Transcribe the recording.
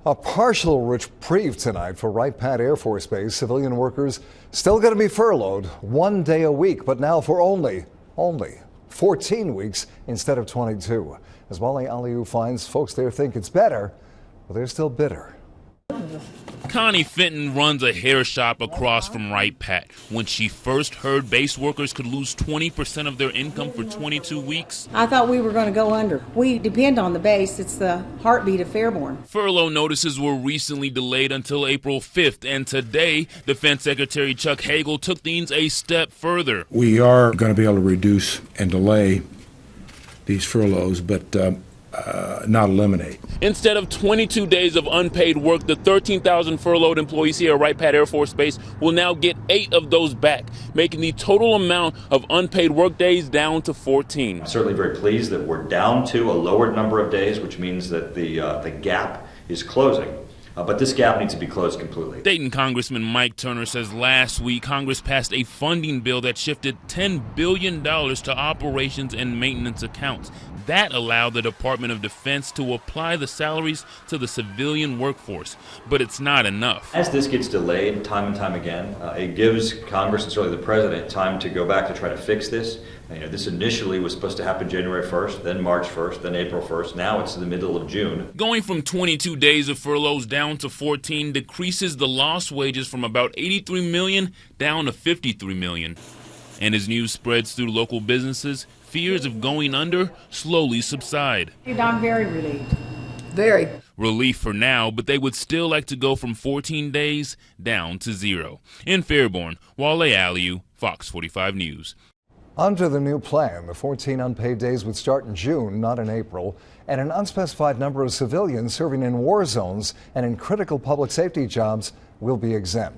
A partial reprieve tonight for Wright-Patt Air Force Base. Civilian workers still going to be furloughed 1 day a week, but now for only 14 weeks instead of 22. As Wale Aliou finds folks there think it's better, but they're still bitter. Connie Fenton runs a hair shop across from Wright-Patt. When she first heard base workers could lose 20% of their income for 22 weeks, I thought we were going to go under. We depend on the base. It's the heartbeat of Fairborn. Furlough notices were recently delayed until April 5th, and today, Defense Secretary Chuck Hagel took things a step further. We are going to be able to reduce and delay these furloughs, but not eliminate. Instead of 22 days of unpaid work, the 13,000 furloughed employees here at Wright-Patt Air Force Base will now get 8 of those back, making the total amount of unpaid work days down to 14. I'm certainly very pleased that we're down to a lowered number of days, which means that the gap is closing. But this gap needs to be closed completely. Dayton Congressman Mike Turner says last week Congress passed a funding bill that shifted $10 billion to operations and maintenance accounts. That allowed the Department of Defense to apply the salaries to the civilian workforce. But it's not enough. As this gets delayed time and time again, it gives Congress and certainly the President time to go back to try to fix this. This initially was supposed to happen January 1st, then March 1st, then April 1st. Now it's the middle of June. Going from 22 days of furloughs down to 14 decreases the lost wages from about $83 million down to $53 million. And as news spreads through local businesses, fears of going under slowly subside. I'm very relieved. Very. Relief for now, but they would still like to go from 14 days down to 0. In Fairborn, Wale Aliou, Fox 45 News. Under the new plan, the 14 unpaid days would start in June, not in April, and an unspecified number of civilians serving in war zones and in critical public safety jobs will be exempt.